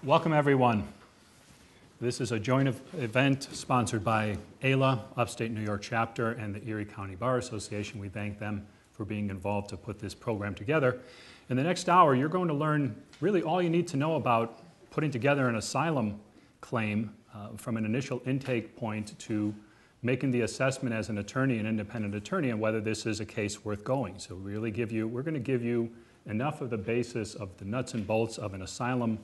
Welcome, everyone. This is a joint event sponsored by AILA, Upstate New York Chapter, and the Erie County Bar Association. We thank them for being involved to put this program together. In the next hour, you're going to learn really all you need to know about putting together an asylum claim from an initial intake point to making the assessment as an attorney, an independent attorney, and whether this is a case worth going. So we're going to give you enough of the basis of the nuts and bolts of an asylum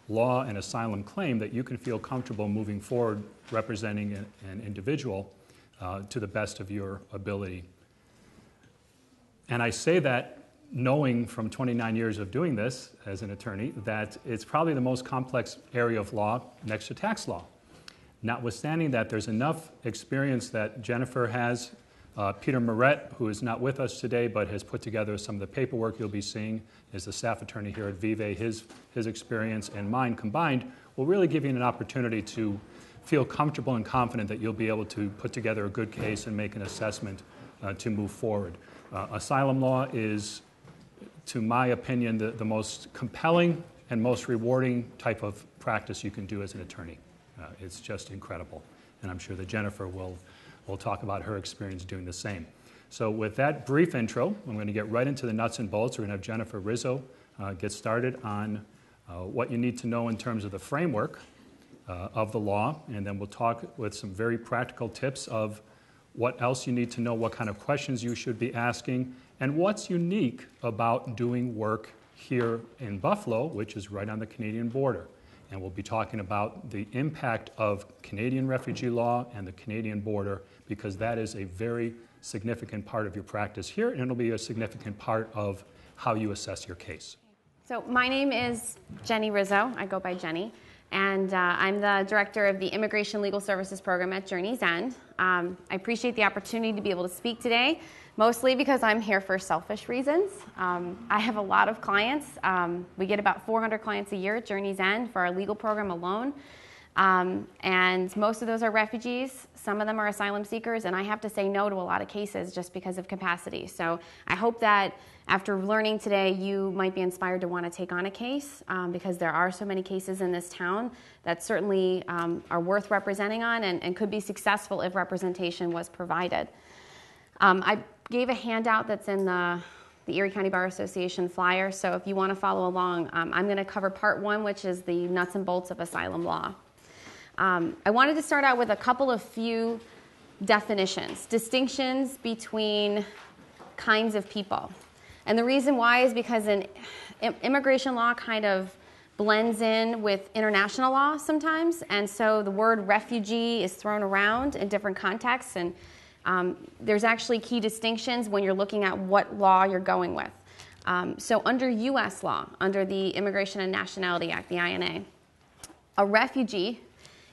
law and asylum claim that you can feel comfortable moving forward representing an individual to the best of your ability. And I say that knowing from 29 years of doing this as an attorney that it's probably the most complex area of law next to tax law. Notwithstanding that, there's enough experience that Jennifer has. Peter Moret, who is not with us today but has put together some of the paperwork you'll be seeing, is the staff attorney here at Vive. His experience and mine combined will really give you an opportunity to feel comfortable and confident that you'll be able to put together a good case and make an assessment to move forward. Asylum law is, to my opinion, the most compelling and most rewarding type of practice you can do as an attorney. It's just incredible, and I'm sure that Jennifer will talk about her experience doing the same. So with that brief intro, I'm going to get right into the nuts and bolts. We're going to have Jennifer Rizzo get started on what you need to know in terms of the framework of the law, and then we'll talk with some very practical tips of what else you need to know, what kind of questions you should be asking, and what's unique about doing work here in Buffalo, which is right on the Canadian border. And we'll be talking about the impact of Canadian refugee law and the Canadian border, because that is a very significant part of your practice here, and it'll be a significant part of how you assess your case. So my name is Jenny Rizzo. I go by Jenny, and I'm the director of the Immigration Legal Services Program at Journey's End. I appreciate the opportunity to be able to speak today, mostly because I'm here for selfish reasons. I have a lot of clients. We get about 400 clients a year at Journey's End for our legal program alone. And most of those are refugees. Some of them are asylum seekers, and I have to say no to a lot of cases just because of capacity. So I hope that after learning today, you might be inspired to want to take on a case, because there are so many cases in this town that certainly are worth representing on and could be successful if representation was provided. I gave a handout that's in the Erie County Bar Association flyer, so if you want to follow along, I'm going to cover part one, which is the nuts and bolts of asylum law. I wanted to start out with a few definitions, distinctions between kinds of people. And the reason why is because immigration law kind of blends in with international law sometimes, and so the word refugee is thrown around in different contexts, and there's actually key distinctions when you're looking at what law you're going with. So under U.S. law, under the Immigration and Nationality Act, the INA, a refugee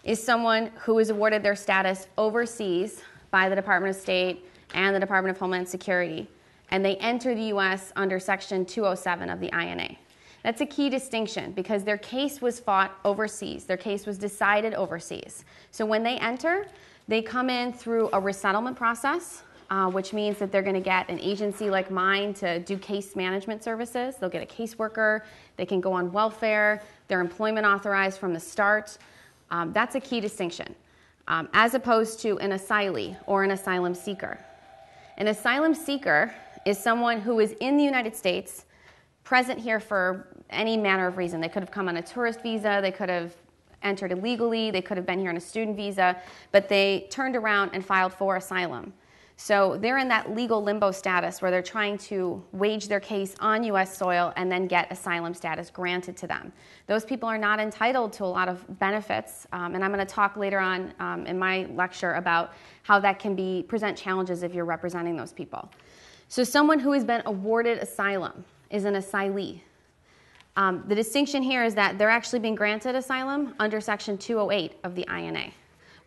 is someone who is awarded their status overseas by the Department of State and the Department of Homeland Security, and they enter the U.S. under Section 207 of the INA. That's a key distinction because their case was fought overseas. Their case was decided overseas. So when they enter, they come in through a resettlement process, which means that they're going to get an agency like mine to do case management services. They'll get a caseworker. They can go on welfare. They're employment authorized from the start. That's a key distinction, as opposed to an asylee or an asylum seeker. An asylum seeker is someone who is in the United States, present here for any manner of reason. They could have come on a tourist visa. They could have entered illegally. They could have been here on a student visa, but they turned around and filed for asylum. So they're in that legal limbo status where they're trying to wage their case on U.S. soil and then get asylum status granted to them. Those people are not entitled to a lot of benefits, and I'm going to talk later on in my lecture about how that can present challenges if you're representing those people. So someone who has been awarded asylum is an asylee. The distinction here is that they're actually being granted asylum under Section 208 of the INA.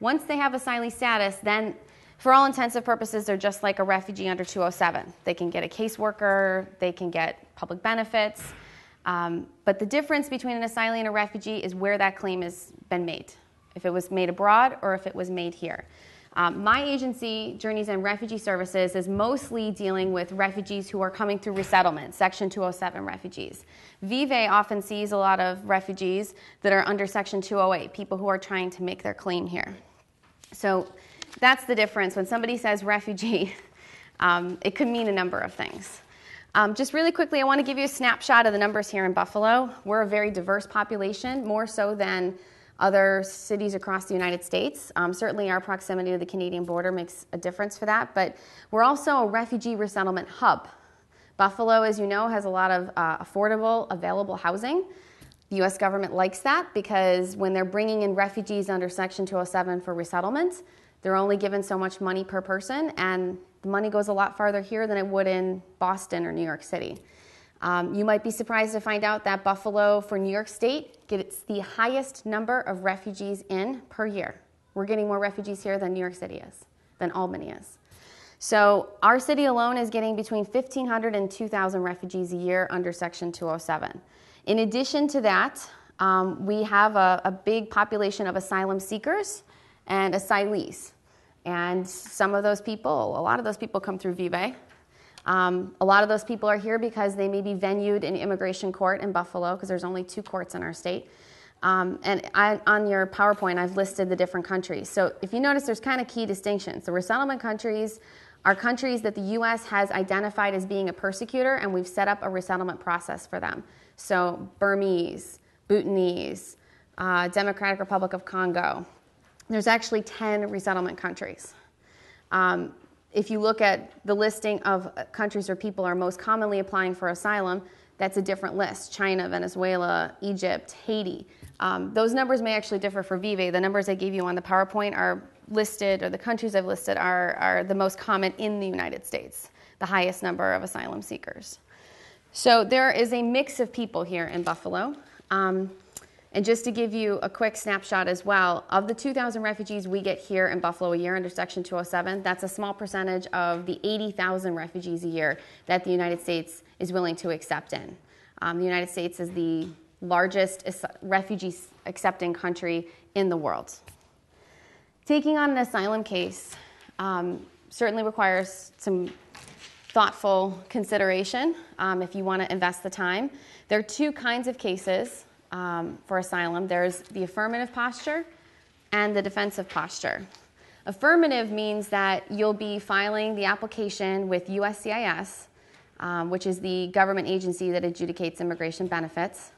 Once they have asylee status, then for all intents and purposes, they're just like a refugee under 207. They can get a caseworker, they can get public benefits, but the difference between an asylee and a refugee is where that claim has been made, if it was made abroad or if it was made here. My agency, Journeys and Refugee Services, is mostly dealing with refugees who are coming through resettlement, Section 207 refugees. Vive often sees a lot of refugees that are under Section 208, people who are trying to make their claim here. So that's the difference. When somebody says refugee, it could mean a number of things. Just really quickly, I want to give you a snapshot of the numbers here in Buffalo. We're a very diverse population, more so than other cities across the United States. Certainly our proximity to the Canadian border makes a difference for that, but we're also a refugee resettlement hub. Buffalo, as you know, has a lot of affordable, available housing. The U.S. government likes that because when they're bringing in refugees under Section 207 for resettlement, they're only given so much money per person, and the money goes a lot farther here than it would in Boston or New York City. You might be surprised to find out that Buffalo, for New York State, gets the highest number of refugees in per year. We're getting more refugees here than New York City is, than Albany is. So our city alone is getting between 1,500 and 2,000 refugees a year under Section 207. In addition to that, we have a big population of asylum seekers and asylees. And some of those people, a lot of those people come through Vive. A lot of those people are here because they may be venued in immigration court in Buffalo, because there's only 2 courts in our state. On your PowerPoint, I've listed the different countries. So if you notice, there's kind of key distinctions. The resettlement countries are countries that the U.S. has identified as being a persecutor, and we've set up a resettlement process for them. So Burmese, Bhutanese, Democratic Republic of Congo. There's actually 10 resettlement countries. If you look at the listing of countries where people are most commonly applying for asylum, that's a different list. China, Venezuela, Egypt, Haiti. Those numbers may actually differ for Vive. The numbers I gave you on the PowerPoint are listed, or the countries I've listed are the most common in the United States, the highest number of asylum seekers. So there is a mix of people here in Buffalo. And just to give you a quick snapshot as well, of the 2,000 refugees we get here in Buffalo a year under Section 207, that's a small percentage of the 80,000 refugees a year that the United States is willing to accept in. The United States is the largest refugee accepting country in the world. Taking on an asylum case certainly requires some thoughtful consideration if you want to invest the time. There are 2 kinds of cases for asylum. There's the affirmative posture and the defensive posture. Affirmative means that you'll be filing the application with USCIS, which is the government agency that adjudicates immigration benefits,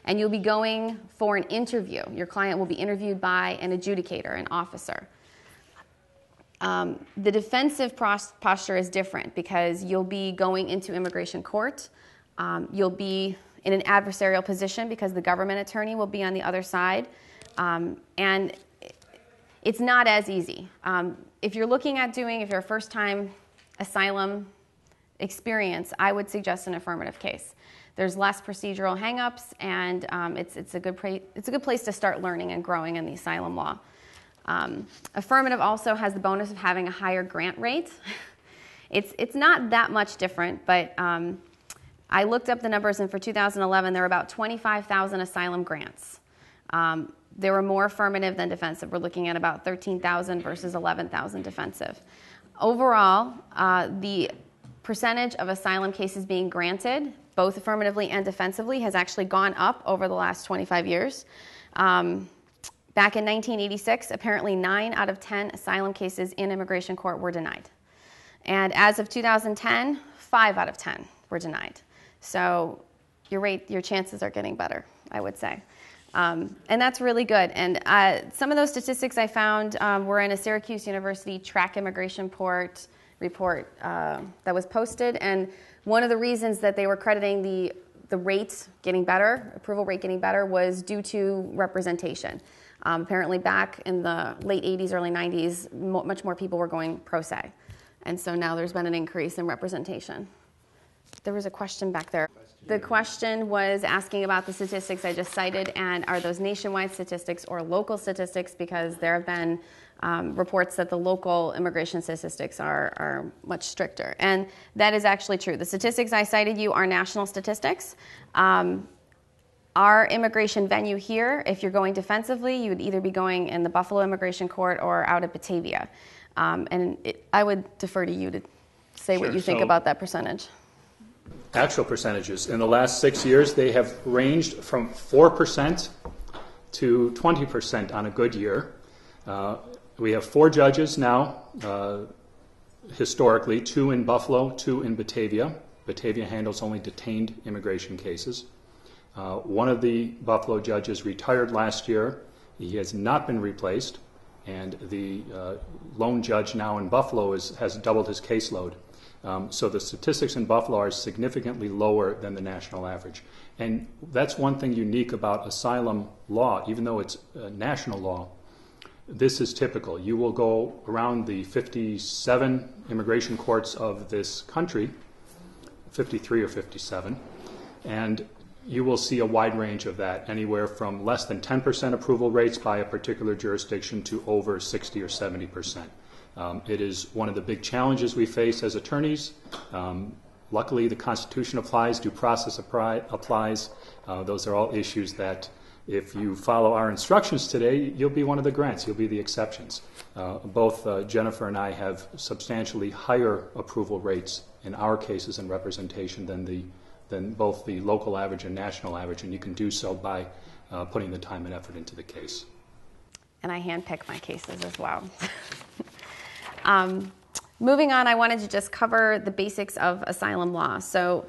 and you'll be going for an interview. Your client will be interviewed by an adjudicator, an officer. The defensive posture is different because you'll be going into immigration court. You'll be in an adversarial position because the government attorney will be on the other side. And it's not as easy. If you're looking at if you're a first-time asylum experience, I would suggest an affirmative case. There's less procedural hang-ups, and it's a good place to start learning and growing in the asylum law. Affirmative also has the bonus of having a higher grant rate. It's not that much different, but I looked up the numbers, and for 2011, there were about 25,000 asylum grants. There were more affirmative than defensive. We're looking at about 13,000 versus 11,000 defensive. Overall, the percentage of asylum cases being granted, both affirmatively and defensively, has actually gone up over the last 25 years. Back in 1986, apparently 9 out of 10 asylum cases in immigration court were denied. And as of 2010, 5 out of 10 were denied. So your chances are getting better, I would say. And that's really good. And some of those statistics I found were in a Syracuse University track immigration report that was posted. And one of the reasons that they were crediting the rate getting better, approval rate getting better, was due to representation. Apparently back in the late 80s, early 90s, much more people were going pro se. And so now there's been an increase in representation. There was a question back there. The question was asking about the statistics I just cited, and are those nationwide statistics or local statistics, because there have been reports that the local immigration statistics are much stricter. And that is actually true. The statistics I cited you are national statistics. Our immigration venue here, if you're going defensively, you would either be going in the Buffalo Immigration Court or out at Batavia. I would defer to you to say what Sure. you think So- about that percentage. Actual percentages. In the last 6 years, they have ranged from 4% to 20% on a good year. We have 4 judges now, historically, 2 in Buffalo, 2 in Batavia. Batavia handles only detained immigration cases. One of the Buffalo judges retired last year. He has not been replaced, and the lone judge now in Buffalo has doubled his caseload. So the statistics in Buffalo are significantly lower than the national average. And that's one thing unique about asylum law, even though it's national law. This is typical. You will go around the 57 immigration courts of this country, 53 or 57, and you will see a wide range of that, anywhere from less than 10% approval rates by a particular jurisdiction to over 60 or 70%. It is one of the big challenges we face as attorneys. Luckily, the Constitution applies, due process applies. Those are all issues that, if you follow our instructions today, you'll be one of the grants, you'll be the exceptions. Both Jennifer and I have substantially higher approval rates in our cases and representation than both the local average and national average, and you can do so by putting the time and effort into the case. And I handpick my cases as well. Moving on, I wanted to just cover the basics of asylum law. So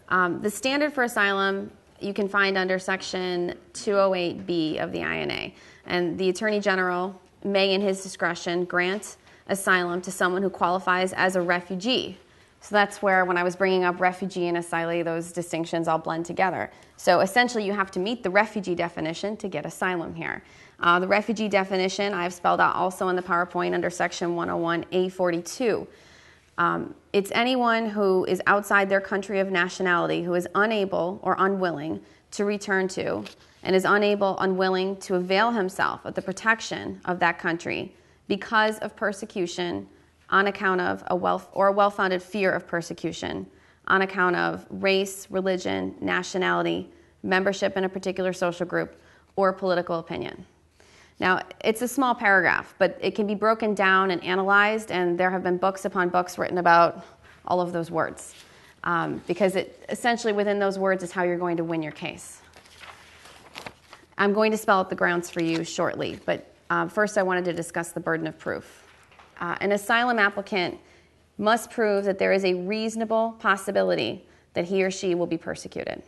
the standard for asylum you can find under Section 208B of the INA. And the Attorney General may, in his discretion, grant asylum to someone who qualifies as a refugee. So that's where, when I was bringing up refugee and asylee, those distinctions all blend together. So essentially, you have to meet the refugee definition to get asylum here. The refugee definition I've spelled out also in the PowerPoint under Section 101A42. It's anyone who is outside their country of nationality, who is unable or unwilling to return to, and is unwilling to avail himself of the protection of that country because of persecution on account of a well-founded fear of persecution, on account of race, religion, nationality, membership in a particular social group, or political opinion. Now, it's a small paragraph, but it can be broken down and analyzed, and there have been books upon books written about all of those words, because essentially within those words is how you're going to win your case. I'm going to spell out the grounds for you shortly, but first I wanted to discuss the burden of proof. An asylum applicant must prove that there is a reasonable possibility that he or she will be persecuted.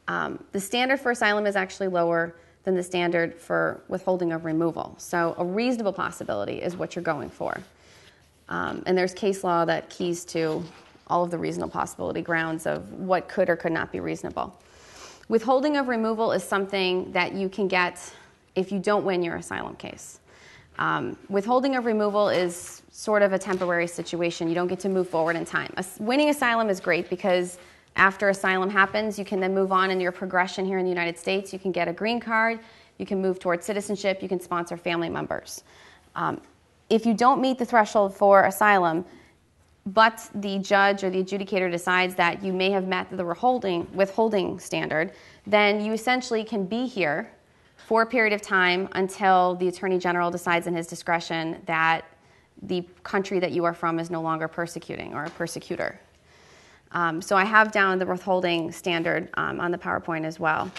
The standard for asylum is actually lower than the standard for withholding of removal. So a reasonable possibility is what you're going for. And there's case law that keys to all of the reasonable possibility grounds of what could or could not be reasonable. Withholding of removal is something that you can get if you don't win your asylum case. Withholding of removal is sort of a temporary situation. You don't get to move forward in time. Winning asylum is great because after asylum happens, you can then move on in your progression here in the United States. You can get a green card, you can move towards citizenship, you can sponsor family members. If you don't meet the threshold for asylum, but the judge or the adjudicator decides that you may have met the withholding standard, then you essentially can be here for a period of time until the Attorney General decides in his discretion that the country that you are from is no longer persecuting or a persecutor. So I have down the withholding standard on the PowerPoint as well.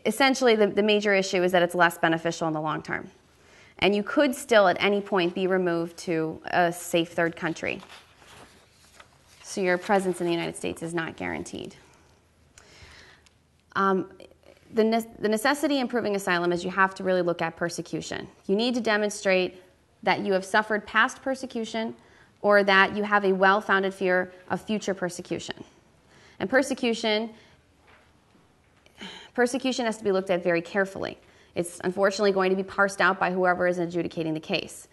Essentially, the major issue is that it's less beneficial in the long term. And you could still at any point be removed to a safe third country. So your presence in the United States is not guaranteed. The necessity in proving asylum is you have to really look at persecution. You need to demonstrate that you have suffered past persecution or that you have a well-founded fear of future persecution. And persecution has to be looked at very carefully. It's unfortunately going to be parsed out by whoever is adjudicating the case.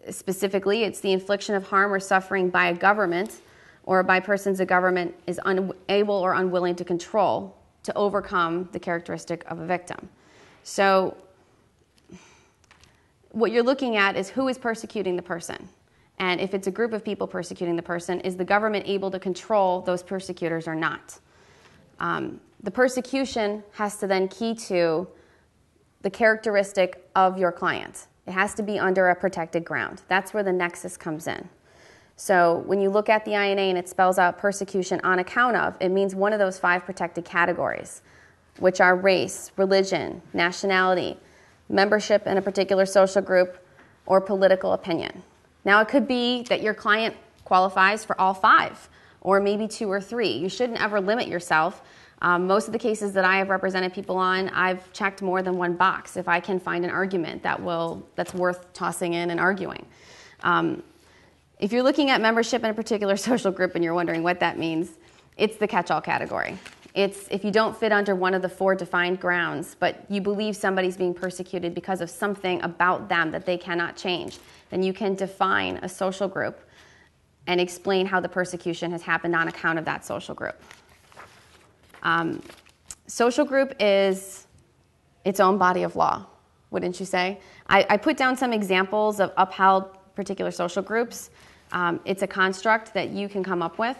Specifically, it's the infliction of harm or suffering by a government or by persons a government is unable or unwilling to control to overcome the characteristic of a victim. So what you're looking at is who is persecuting the person. And if it's a group of people persecuting the person, is the government able to control those persecutors or not? The persecution has to then key to the characteristic of your client. It has to be under a protected ground. That's where the nexus comes in. So when you look at the INA and it spells out persecution on account of, it means one of those 5 protected categories, which are race, religion, nationality, membership in a particular social group, or political opinion. Now, it could be that your client qualifies for all 5, or maybe 2 or 3. You shouldn't ever limit yourself. Most of the cases that I have represented people on, I've checked more than one box if I can find an argument that's worth tossing in and arguing. If you're looking at membership in a particular social group and you're wondering what that means, it's the catch-all category. It's if you don't fit under one of the 4 defined grounds, but you believe somebody's being persecuted because of something about them that they cannot change, then you can define a social group and explain how the persecution has happened on account of that social group. Social group is its own body of law, wouldn't you say? I put down some examples of upheld particular social groups. It's a construct that you can come up with.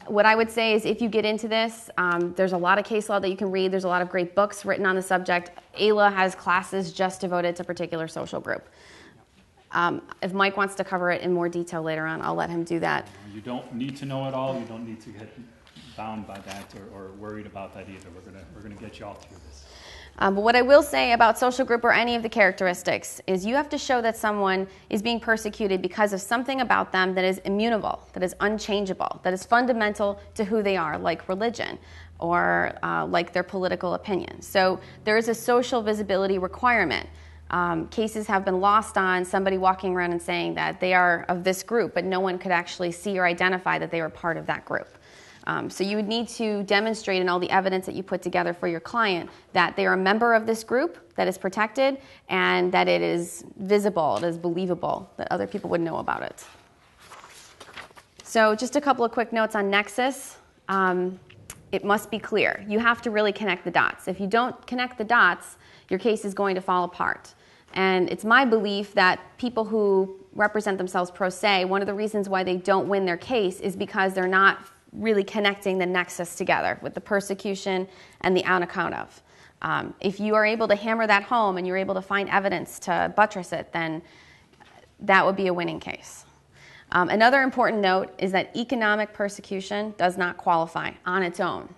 What I would say is if you get into this, there's a lot of case law that you can read. There's a lot of great books written on the subject. AILA has classes just devoted to a particular social group. If Mike wants to cover it in more detail later on, I'll let him do that. You don't need to know it all. You don't need to get bound by that or worried about that either. We're gonna get you all through this. But what I will say about social group or any of the characteristics is you have to show that someone is being persecuted because of something about them that is immutable, that is unchangeable, that is fundamental to who they are, like religion or like their political opinion. So there is a social visibility requirement. Cases have been lost on somebody walking around and saying that they are of this group, but no one could actually see or identify that they were part of that group. So you would need to demonstrate in all the evidence that you put together for your client that they are a member of this group that is protected and that it is visible, it is believable, that other people would know about it. So just a couple of quick notes on nexus. It must be clear. You have to really connect the dots. If you don't connect the dots, your case is going to fall apart. And it's my belief that people who represent themselves pro se, one of the reasons why they don't win their case is because they're not really connecting the nexus together with the persecution and the on account of. If you are able to hammer that home and you're able to find evidence to buttress it, then that would be a winning case. Another important note is that economic persecution does not qualify on its own.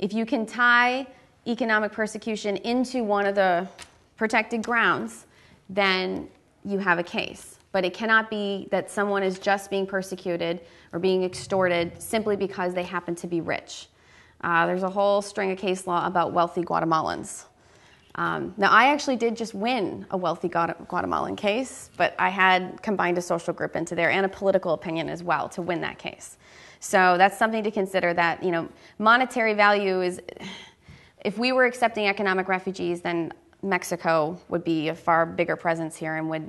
If you can tie economic persecution into one of the protected grounds, then you have a case. But it cannot be that someone is just being persecuted or being extorted simply because they happen to be rich. There's a whole string of case law about wealthy Guatemalans. Now, I actually did just win a wealthy Guatemalan case, but I had combined a social group into there and a political opinion as well to win that case. So that's something to consider, that, you know, monetary value is, if we were accepting economic refugees, then Mexico would be a far bigger presence here and would,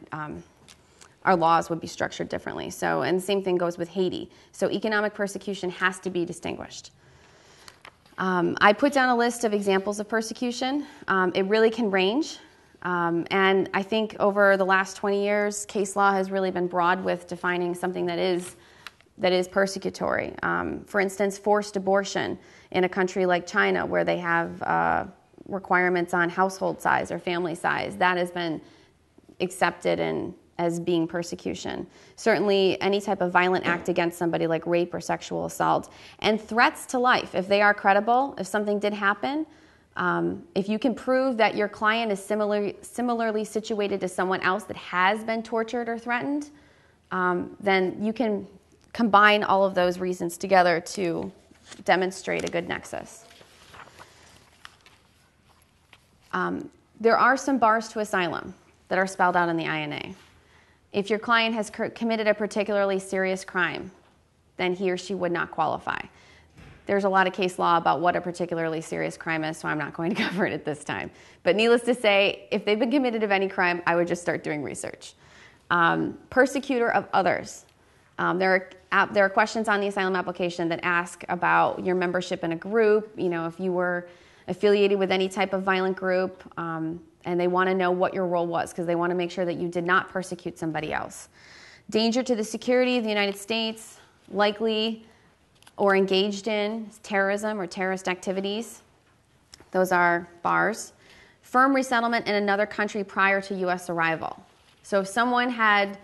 our laws would be structured differently. So, and the same thing goes with Haiti. So economic persecution has to be distinguished. I put down a list of examples of persecution. It really can range. And I think over the last 20 years, case law has really been broad with defining something that is persecutory. For instance, forced abortion in a country like China, where they have requirements on household size or family size, that has been accepted as being persecution. Certainly any type of violent act against somebody like rape or sexual assault, and threats to life. If they are credible, if something did happen, if you can prove that your client is similarly situated to someone else that has been tortured or threatened, then you can combine all of those reasons together to demonstrate a good nexus. There are some bars to asylum that are spelled out in the INA. If your client has committed a particularly serious crime, then he or she would not qualify. There's a lot of case law about what a particularly serious crime is, so I'm not going to cover it at this time. But needless to say, if they've been convicted of any crime, I would just start doing research. Persecutor of others. There are questions on the asylum application that ask about your membership in a group, you know, if you were affiliated with any type of violent group, and they want to know what your role was because they want to make sure that you did not persecute somebody else. Danger to the security of the United States, likely or engaged in terrorism or terrorist activities. Those are bars. firm resettlement in another country prior to U.S. arrival. So if someone had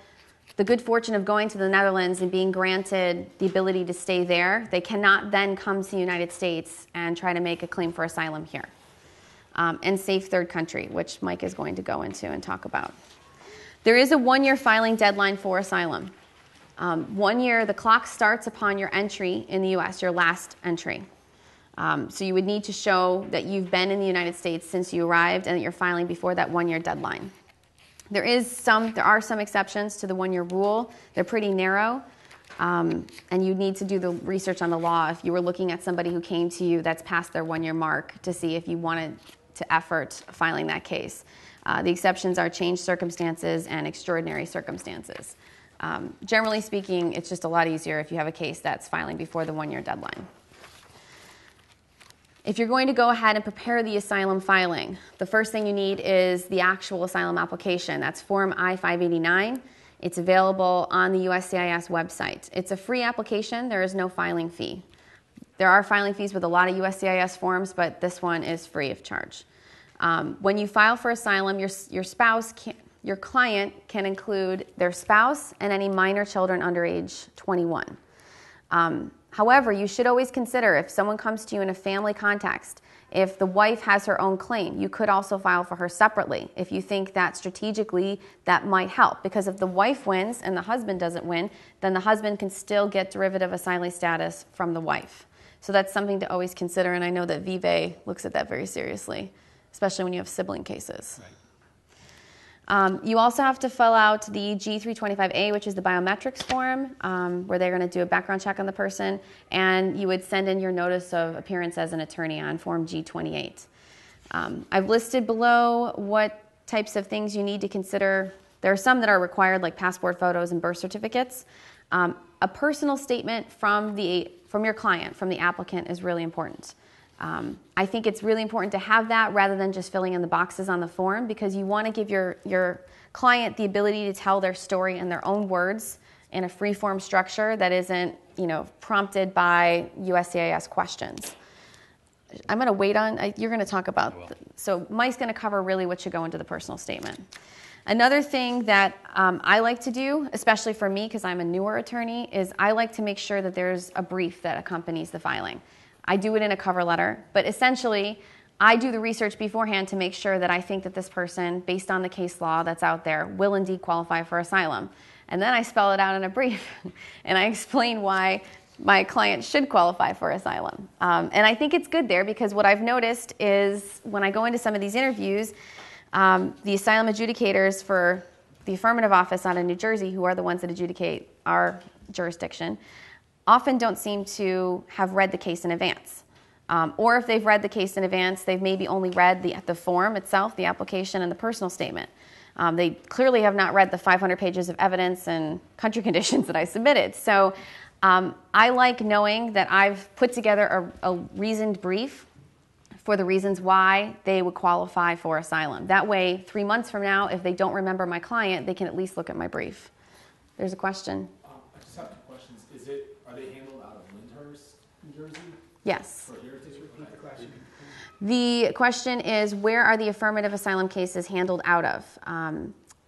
the good fortune of going to the Netherlands and being granted the ability to stay there, they cannot then come to the United States and try to make a claim for asylum here. And safe third country, which Mike is going to go into and talk about. There is a 1-year filing deadline for asylum. 1 year, the clock starts upon your entry in the U.S., your last entry. So you would need to show that you've been in the United States since you arrived and that you're filing before that 1-year deadline. There are some exceptions to the 1-year rule. They're pretty narrow, and you need to do the research on the law if you were looking at somebody who came to you that's past their 1-year mark to see if you wanted to effort filing that case. The exceptions are changed circumstances and extraordinary circumstances. Generally speaking, it's just a lot easier if you have a case that's filing before the 1-year deadline. If you're going to go ahead and prepare the asylum filing, the first thing you need is the actual asylum application. That's Form I-589. It's available on the USCIS website. It's a free application. There is no filing fee. There are filing fees with a lot of USCIS forms, but this one is free of charge. When you file for asylum, your client can include their spouse and any minor children under age 21. However, you should always consider if someone comes to you in a family context, if the wife has her own claim, you could also file for her separately if you think that strategically that might help. Because if the wife wins and the husband doesn't win, then the husband can still get derivative asylee status from the wife. So that's something to always consider, and I know that Vive looks at that very seriously, especially when you have sibling cases. Right. You also have to fill out the G325A, which is the biometrics form, where they're going to do a background check on the person, and you would send in your notice of appearance as an attorney on Form G28. I've listed below what types of things you need to consider. There are some that are required, like passport photos and birth certificates. A personal statement from your client, from the applicant, is really important. I think it's really important to have that rather than just filling in the boxes on the form, because you want to give your client the ability to tell their story in their own words in a free-form structure that isn't, prompted by USCIS questions. I'm going to wait on, you're going to talk about, so Mike's going to cover really what should go into the personal statement. Another thing that I like to do, especially for me because I'm a newer attorney, is I like to make sure that there's a brief that accompanies the filing. I do it in a cover letter, but essentially I do the research beforehand to make sure that I think that this person, based on the case law that's out there, will indeed qualify for asylum. And then I spell it out in a brief, and I explain why my client should qualify for asylum. And I think it's good there because what I've noticed is when I go into some of these interviews, the asylum adjudicators for the affirmative office out of New Jersey, who are the ones that adjudicate our jurisdiction, often don't seem to have read the case in advance. Or if they've read the case in advance, they've maybe only read the form itself, the application, and the personal statement. They clearly have not read the 500 pages of evidence and country conditions that I submitted. So I like knowing that I've put together a reasoned brief for the reasons why they would qualify for asylum. That way, 3 months from now, if they don't remember my client, they can at least look at my brief. There's a question. I just have two questions. Are they handled out of Lyndhurst, New Jersey? Yes. For here, just repeat the question. The question is, where are the affirmative asylum cases handled out of?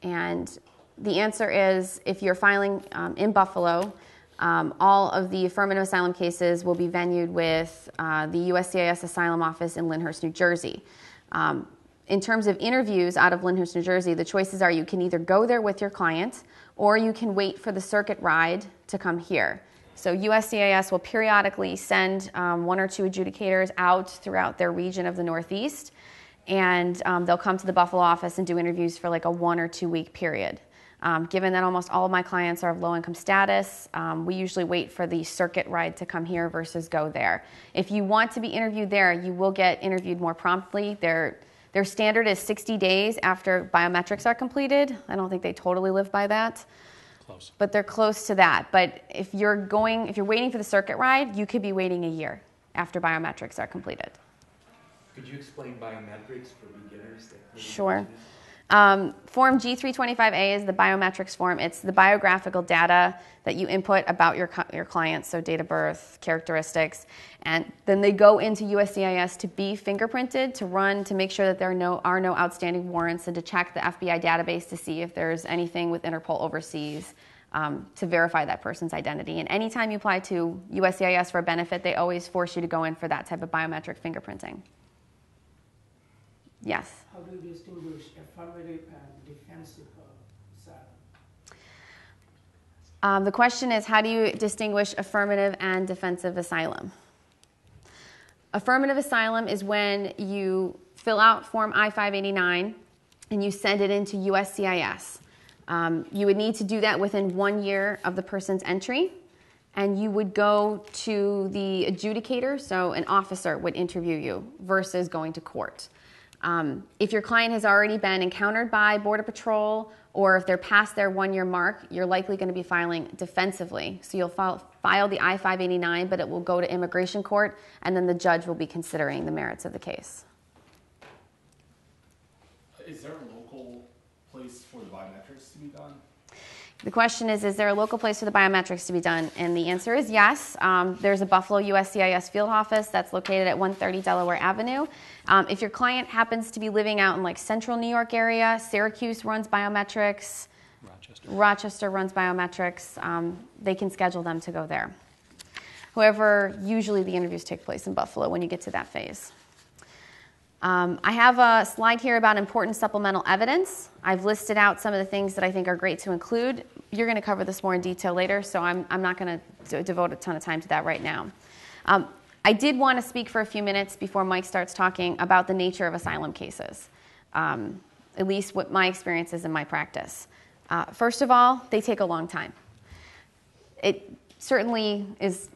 And the answer is, if you're filing in Buffalo, all of the affirmative asylum cases will be venued with the USCIS Asylum Office in Lyndhurst, New Jersey. In terms of interviews out of Lyndhurst, New Jersey, the choices are you can either go there with your client or you can wait for the circuit ride to come here. So USCIS will periodically send 1 or 2 adjudicators out throughout their region of the Northeast, and they'll come to the Buffalo office and do interviews for like a 1 or 2 week period. Given that almost all of my clients are of low-income status, we usually wait for the circuit ride to come here versus go there. If you want to be interviewed there, you will get interviewed more promptly. Their standard is 60 days after biometrics are completed. I don't think they totally live by that. Close. But they're close to that. But if you're waiting for the circuit ride, you could be waiting a year after biometrics are completed. Could you explain biometrics for beginners? Sure. Form G325A is the biometrics form. It's the biographical data that you input about your client, so date of birth, characteristics, and then they go into USCIS to be fingerprinted, to run, to make sure that there are no outstanding warrants, and to check the FBI database to see if there's anything with Interpol overseas to verify that person's identity. And anytime you apply to USCIS for a benefit, they always force you to go in for that type of biometric fingerprinting. Yes? How do you distinguish affirmative and defensive asylum? The question is, how do you distinguish affirmative and defensive asylum? Affirmative asylum is when you fill out Form I-589 and you send it into USCIS. You would need to do that within 1 year of the person's entry, and you would go to the adjudicator, so an officer would interview you versus going to court. If your client has already been encountered by Border Patrol, or if they're past their 1 year mark, you're likely going to be filing defensively. So you'll file the I-589, but it will go to immigration court, and then the judge will be considering the merits of the case. Is there a local place for the biometrics to be done? The question is there a local place for the biometrics to be done? And the answer is yes. There's a Buffalo USCIS field office that's located at 130 Delaware Avenue. If your client happens to be living out in like central New York area, Syracuse runs biometrics, Rochester runs biometrics, they can schedule them to go there. However, usually the interviews take place in Buffalo when you get to that phase. I have a slide here about important supplemental evidence. I've listed out some of the things that I think are great to include. You're going to cover this more in detail later, so I'm not going to devote a ton of time to that right now. I did want to speak for a few minutes before Mike starts talking about the nature of asylum cases, at least what my experience is in my practice. First of all, they take a long time. It certainly is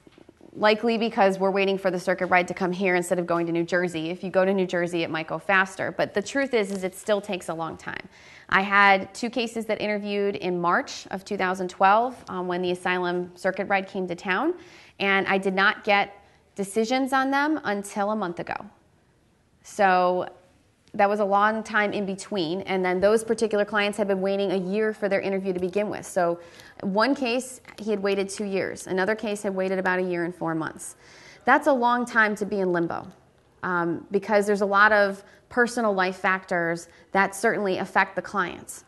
likely because we're waiting for the circuit ride to come here instead of going to New Jersey. If you go to New Jersey, it might go faster. But the truth is it still takes a long time. I had 2 cases that interviewed in March of 2012 when the asylum circuit ride came to town, and I did not get decisions on them until a month ago. So that was a long time in between, and then those particular clients had been waiting a year for their interview to begin with. So one case, he had waited 2 years. Another case had waited about 1 year and 4 months. That's a long time to be in limbo because there's a lot of personal life factors that certainly affect the clients.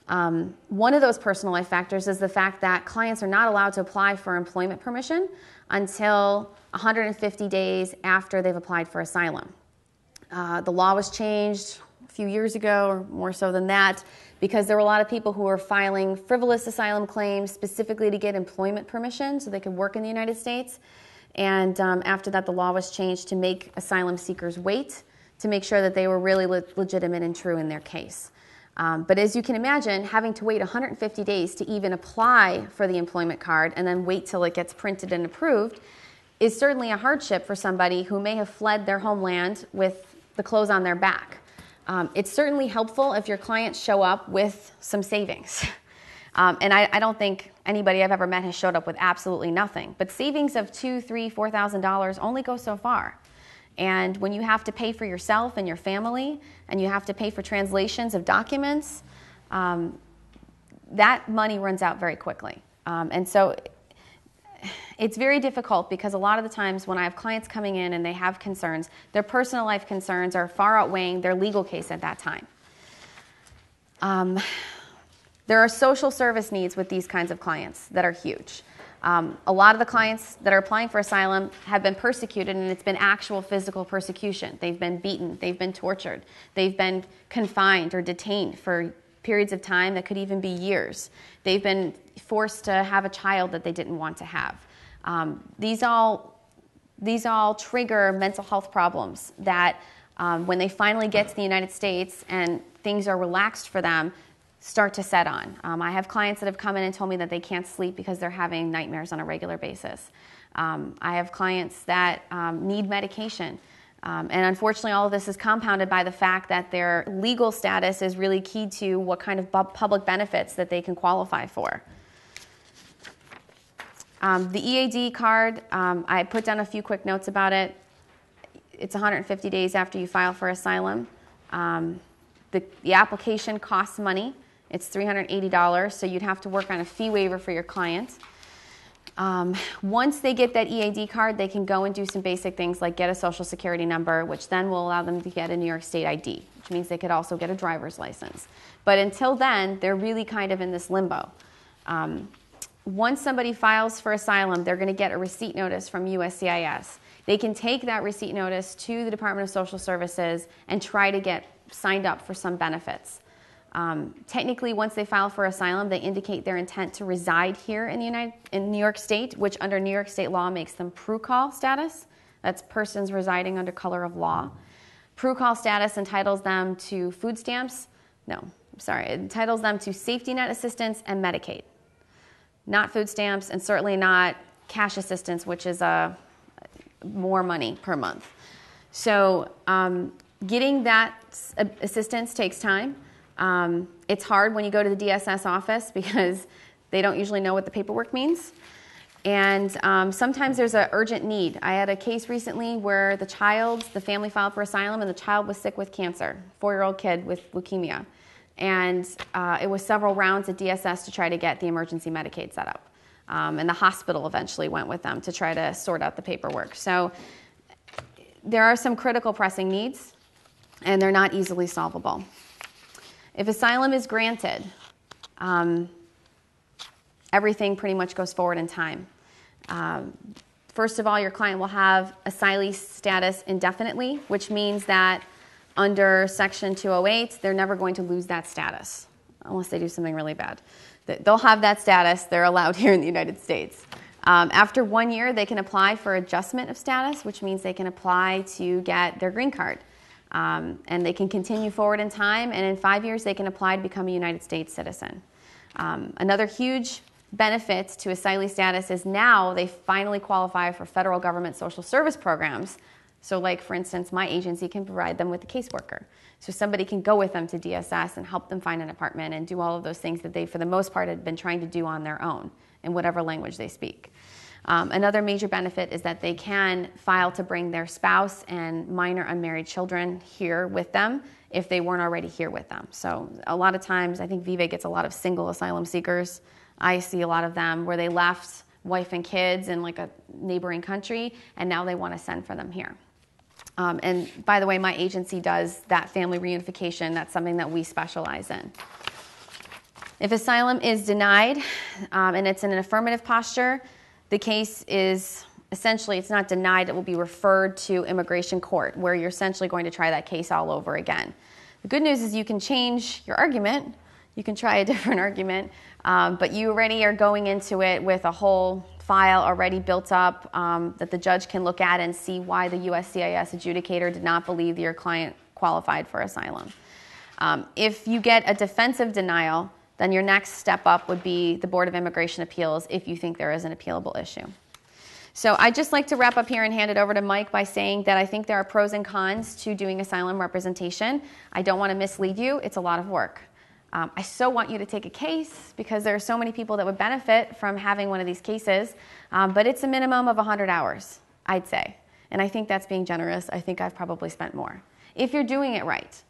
One of those personal life factors is the fact that clients are not allowed to apply for employment permission until 150 days after they've applied for asylum. The law was changed a few years ago, or more so than that, because there were a lot of people who were filing frivolous asylum claims specifically to get employment permission so they could work in the United States. And after that, the law was changed to make asylum seekers wait to make sure that they were really legitimate and true in their case. But as you can imagine, having to wait 150 days to even apply for the employment card and then wait till it gets printed and approved is certainly a hardship for somebody who may have fled their homeland with the clothes on their back. It's certainly helpful if your clients show up with some savings. And I don't think anybody I've ever met has showed up with absolutely nothing. But savings of $2,000, $3,000, $4,000 only go so far. And when you have to pay for yourself and your family, and you have to pay for translations of documents, that money runs out very quickly. And so it's very difficult because a lot of the times when I have clients coming in and they have concerns, their personal life concerns are far outweighing their legal case at that time. There are social service needs with these kinds of clients that are huge. A lot of the clients that are applying for asylum have been persecuted, and it's been actual physical persecution. They've been beaten, they've been tortured, they've been confined or detained for periods of time that could even be years. They've been forced to have a child that they didn't want to have. These all trigger mental health problems that when they finally get to the United States and things are relaxed for them, start to set on. I have clients that have come in and told me that they can't sleep because they're having nightmares on a regular basis. I have clients that need medication. And unfortunately, all of this is compounded by the fact that their legal status is really key to what kind of public benefits that they can qualify for. The EAD card, I put down a few quick notes about it. It's 150 days after you file for asylum. The application costs money. It's $380, so you'd have to work on a fee waiver for your client. Once they get that EAD card, they can go and do some basic things like get a social security number, which then will allow them to get a New York State ID, which means they could also get a driver's license. But until then, they're really kind of in this limbo. Once somebody files for asylum, they're going to get a receipt notice from USCIS. They can take that receipt notice to the Department of Social Services and try to get signed up for some benefits. Technically, once they file for asylum, they indicate their intent to reside here in New York State, which under New York State law makes them PRU-call status. That's persons residing under color of law. PRU-call status entitles them to food stamps. It entitles them to safety net assistance and Medicaid. Not food stamps, and certainly not cash assistance, which is more money per month. So getting that assistance takes time. It's hard when you go to the DSS office because they don't usually know what the paperwork means. And sometimes there's an urgent need. I had a case recently where the family filed for asylum and the child was sick with cancer, 4-year-old kid with leukemia. And it was several rounds at DSS to try to get the emergency Medicaid set up. And the hospital eventually went with them to try to sort out the paperwork. So there are some critical pressing needs, and they're not easily solvable. If asylum is granted, everything pretty much goes forward in time. First of all, your client will have asylee status indefinitely, which means that under Section 208, they're never going to lose that status, unless they do something really bad. They'll have that status. They're allowed here in the United States. After 1 year, they can apply for adjustment of status, which means they can apply to get their green card. And they can continue forward in time, and in 5 years, they can apply to become a United States citizen. Another huge benefit to asylee status is now they finally qualify for federal government social service programs. So like, for instance, my agency can provide them with a caseworker. So somebody can go with them to DSS and help them find an apartment and do all of those things that they, for the most part, had been trying to do on their own in whatever language they speak. Another major benefit is that they can file to bring their spouse and minor unmarried children here with them if they weren't already here with them. So a lot of times, I think Vive gets a lot of single asylum seekers. I see a lot of them where they left wife and kids in like a neighboring country, and now they want to send for them here. And by the way, my agency does that family reunification. That's something that we specialize in. If asylum is denied, and it's in an affirmative posture, the case is essentially, it's not denied, it will be referred to immigration court, where you're essentially going to try that case all over again. The good news is you can change your argument. You can try a different argument, but you already are going into it with a whole file already built up that the judge can look at and see why the USCIS adjudicator did not believe that your client qualified for asylum. If you get a defensive denial, then your next step up would be the Board of Immigration Appeals if you think there is an appealable issue. So I'd just like to wrap up here and hand it over to Mike by saying that I think there are pros and cons to doing asylum representation. I don't want to mislead you. It's a lot of work. I so want you to take a case because there are so many people that would benefit from having one of these cases, but it's a minimum of 100 hours, I'd say. And I think that's being generous. I think I've probably spent more. If you're doing it right.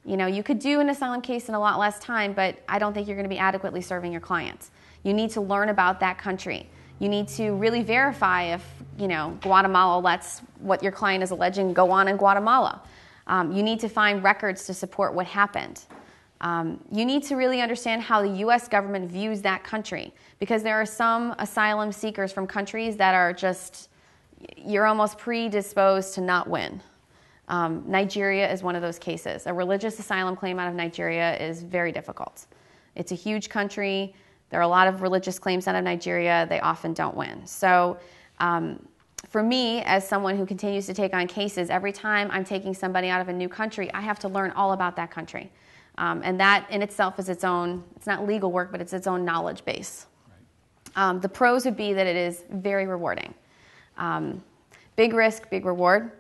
You know, you could do an asylum case in a lot less time, but I don't think you're going to be adequately serving your clients. You need to learn about that country. You need to really verify if, Guatemala lets what your client is alleging go on in Guatemala. You need to find records to support what happened. You need to really understand how the U.S. government views that country, because there are some asylum seekers from countries that are just, you're almost predisposed to not win. Nigeria is one of those cases. A religious asylum claim out of Nigeria is very difficult. It's a huge country. There are a lot of religious claims out of Nigeria. They often don't win. So for me, as someone who continues to take on cases, every time I'm taking somebody out of a new country, I have to learn all about that country. And that in itself is its own, it's not legal work, but it's its own knowledge base. Right. The pros would be that it is very rewarding. Big risk, big reward.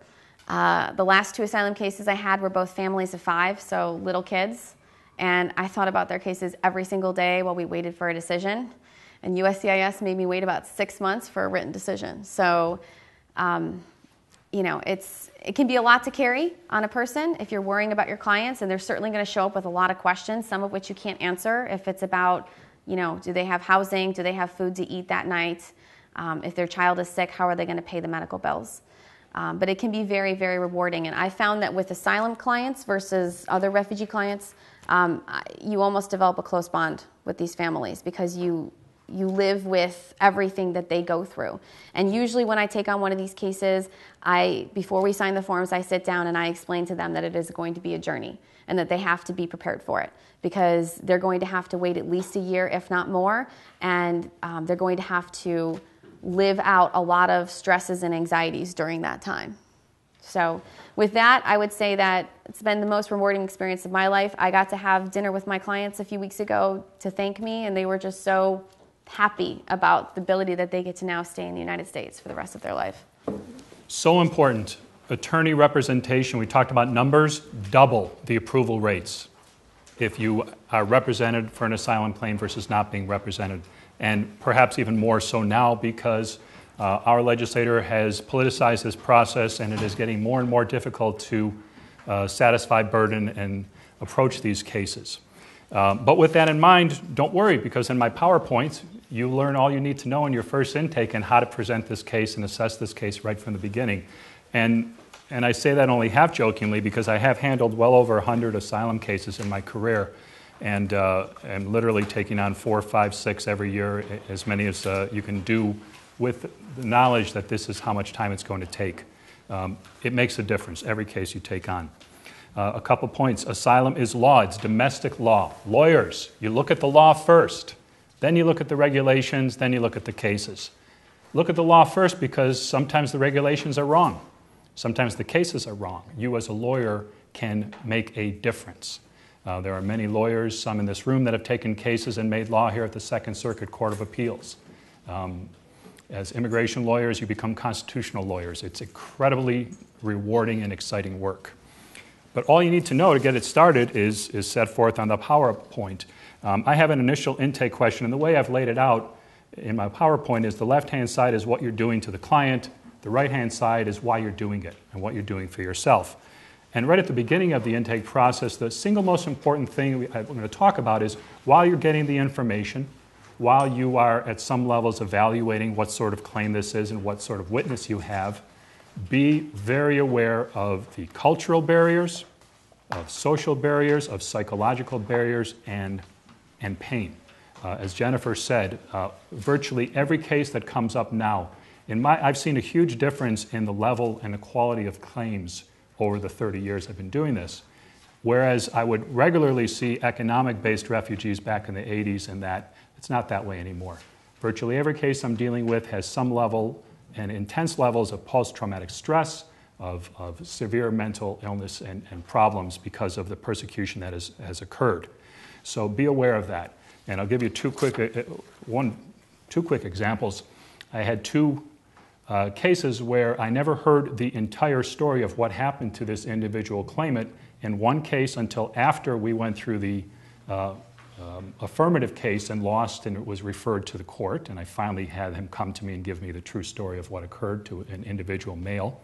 The last 2 asylum cases I had were both families of 5, so little kids. And I thought about their cases every single day while we waited for a decision. And USCIS made me wait about 6 months for a written decision. So you know, it can be a lot to carry on a person if you're worrying about your clients, and they're certainly going to show up with a lot of questions, some of which you can't answer. If it's about, you know, do they have housing? Do they have food to eat that night? If their child is sick, how are they going to pay the medical bills? But it can be very, very rewarding. And I found that with asylum clients versus other refugee clients, you almost develop a close bond with these families because you live with everything that they go through. And usually when I take on one of these cases, before we sign the forms, I sit down and I explain to them that it is going to be a journey and that they have to be prepared for it because they're going to have to wait at least a year, if not more, and they're going to have to live out a lot of stresses and anxieties during that time. So with that, I would say that it's been the most rewarding experience of my life. I got to have dinner with my clients a few weeks ago to thank me, and they were just so happy about the ability that they get to now stay in the United States for the rest of their life. So important. Attorney representation, we talked about numbers, double the approval rates if you are represented for an asylum claim versus not being represented. And perhaps even more so now because our legislator has politicized this process and it is getting more and more difficult to satisfy burden and approach these cases. But with that in mind, don't worry, because in my PowerPoint, you learn all you need to know in your first intake and how to present this case and assess this case right from the beginning. And I say that only half jokingly because I have handled well over 100 asylum cases in my career and am literally taking on 4, 5, 6 every year, as many as you can do with the knowledge that this is how much time it's going to take. It makes a difference, every case you take on. A couple points. Asylum is law. It's domestic law. Lawyers, you look at the law first. Then you look at the regulations. Then you look at the cases. Look at the law first because sometimes the regulations are wrong. Sometimes the cases are wrong. You as a lawyer can make a difference. There are many lawyers, some in this room, that have taken cases and made law here at the Second Circuit Court of Appeals. As immigration lawyers, you become constitutional lawyers. It's incredibly rewarding and exciting work. But all you need to know to get it started is set forth on the PowerPoint. I have an initial intake question, and the way I've laid it out in my PowerPoint is the left-hand side is what you're doing to the client, the right-hand side is why you're doing it and what you're doing for yourself. And right at the beginning of the intake process, the single most important thing I'm going to talk about is while you're getting the information, while you are at some levels evaluating what sort of claim this is and what sort of witness you have, be very aware of the cultural barriers, of social barriers, of psychological barriers, and pain. As Jennifer said, virtually every case that comes up now, I've seen a huge difference in the level and the quality of claims over the 30 years I've been doing this. Whereas I would regularly see economic-based refugees back in the 80s, and that it's not that way anymore. Virtually every case I'm dealing with has some level and intense levels of post-traumatic stress, of severe mental illness and problems because of the persecution that has occurred. So be aware of that. And I'll give you two quick examples. I had 2 cases where I never heard the entire story of what happened to this individual claimant in one case until after we went through the affirmative case and lost, and it was referred to the court, and I finally had him come to me and give me the true story of what occurred to an individual male.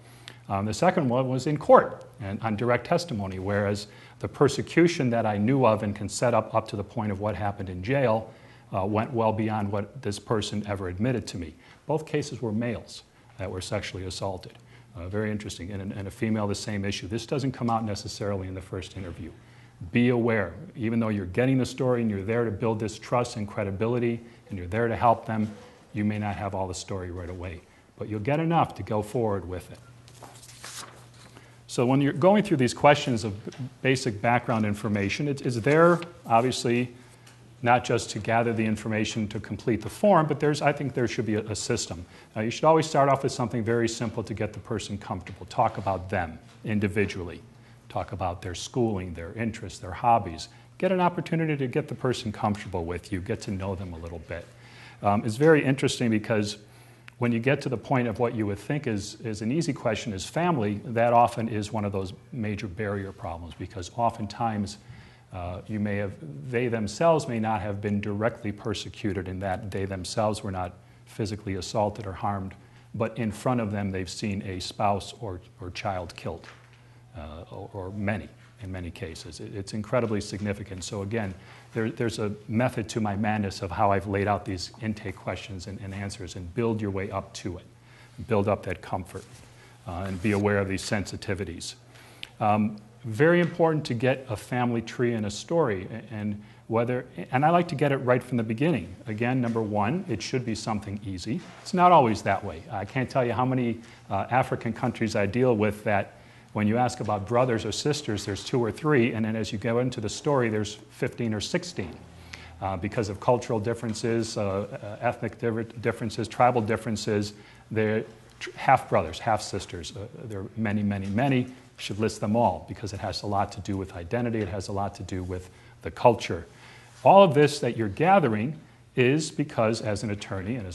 The second one was in court and on direct testimony, whereas the persecution that I knew of and can set up to the point of what happened in jail went well beyond what this person ever admitted to me. Both cases were males that were sexually assaulted. Very interesting. And a female, the same issue. This doesn't come out necessarily in the first interview. Be aware, even though you're getting the story and you're there to build this trust and credibility and you're there to help them, you may not have all the story right away. But you'll get enough to go forward with it. So when you're going through these questions of basic background information, it's there, obviously, not just to gather the information to complete the form, but I think there should be a system. You should always start off with something very simple to get the person comfortable. Talk about them individually. Talk about their schooling, their interests, their hobbies. Get an opportunity to get the person comfortable with you, get to know them a little bit. It's very interesting because when you get to the point of what you would think is an easy question is family, that often is one of those major barrier problems because oftentimes they themselves may not have been directly persecuted in that they themselves were not physically assaulted or harmed but in front of them they've seen a spouse or child killed, or many, in many cases. It's incredibly significant. So again, there's a method to my madness of how I've laid out these intake questions and answers, and build your way up to it. Build up that comfort, and be aware of these sensitivities. Very important to get a family tree and a story, and I like to get it right from the beginning. Again, number one, it should be something easy. It's not always that way. I can't tell you how many African countries I deal with that when you ask about brothers or sisters, there's 2 or 3, and then as you go into the story, there's 15 or 16. Because of cultural differences, ethnic differences, tribal differences, they're half brothers, half sisters. There are many, many, many. Should list them all because it has a lot to do with identity. It has a lot to do with the culture. All of this that you're gathering is because, as an attorney and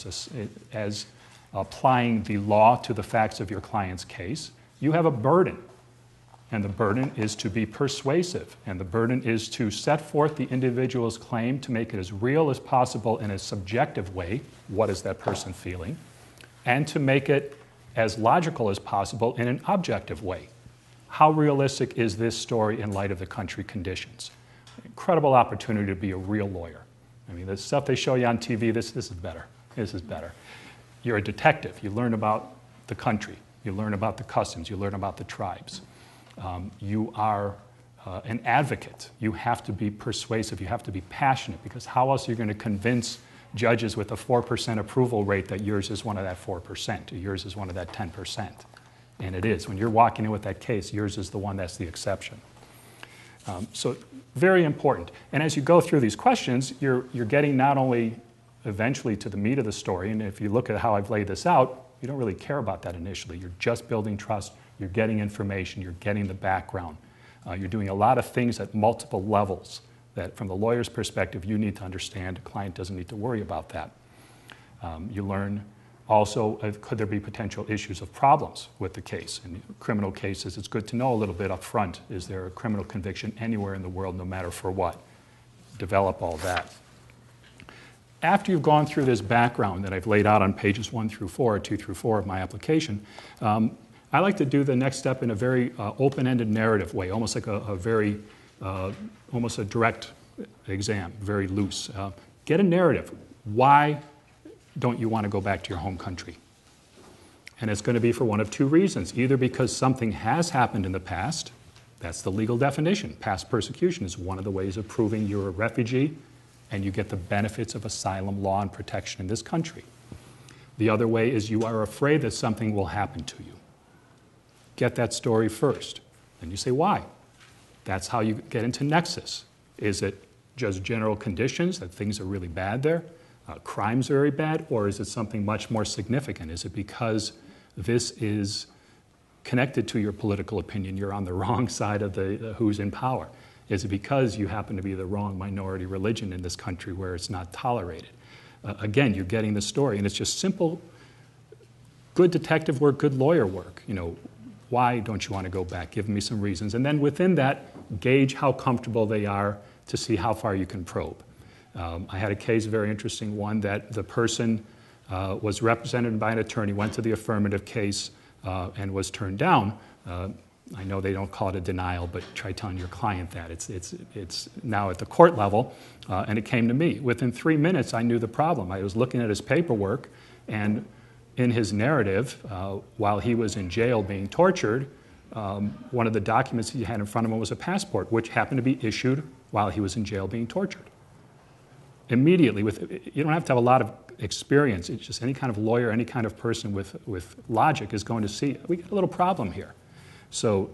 as applying the law to the facts of your client's case, you have a burden. And the burden is to be persuasive. And the burden is to set forth the individual's claim to make it as real as possible in a subjective way. What is that person feeling? And to make it as logical as possible in an objective way. How realistic is this story in light of the country conditions? Incredible opportunity to be a real lawyer. I mean, the stuff they show you on TV, this is better. This is better. You're a detective. You learn about the country. You learn about the customs. You learn about the tribes. You are an advocate. You have to be persuasive. You have to be passionate, because how else are you going to convince judges with a 4% approval rate that yours is one of that 4%, or yours is one of that 10%? And it is. When you're walking in with that case, yours is the one that's the exception. So very important. And as you go through these questions, you're getting not only eventually to the meat of the story, and if you look at how I've laid this out, you don't really care about that initially. You're just building trust. You're getting information. You're getting the background. You're doing a lot of things at multiple levels that, from the lawyer's perspective, you need to understand. The client doesn't need to worry about that. You learn also, could there be potential issues of problems with the case? In criminal cases, it's good to know a little bit up front. Is there a criminal conviction anywhere in the world, no matter for what? Develop all that. After you've gone through this background that I've laid out on pages 1 through 4, or 2 through 4 of my application, I like to do the next step in a very open-ended narrative way, almost like a very, almost a direct exam, very loose. Get a narrative. Why don't you want to go back to your home country? And it's going to be for one of 2 reasons. Either because something has happened in the past, that's the legal definition. Past persecution is one of the ways of proving you're a refugee and you get the benefits of asylum law and protection in this country. The other way is you are afraid that something will happen to you. Get that story first. Then you say, why? That's how you get into nexus. Is it just general conditions, that things are really bad there? Crimes are very bad? Or is it something much more significant? Is it because this is connected to your political opinion? You're on the wrong side of the who's in power. Is it because you happen to be the wrong minority religion in this country where it's not tolerated? Again, you're getting the story, and it's just simple, good detective work, good lawyer work. You know, why don't you want to go back? Give me some reasons. And then within that, gauge how comfortable they are to see how far you can probe. I had a case, a very interesting one, that the person was represented by an attorney, went to the affirmative case, and was turned down. I know they don't call it a denial, but try telling your client that. It's now at the court level, and it came to me. Within 3 minutes, I knew the problem. I was looking at his paperwork, and in his narrative, while he was in jail being tortured, one of the documents he had in front of him was a passport, which happened to be issued while he was in jail being tortured. Immediately, you don't have to have a lot of experience. It's just any kind of lawyer, any kind of person with logic is going to see, we got a little problem here. So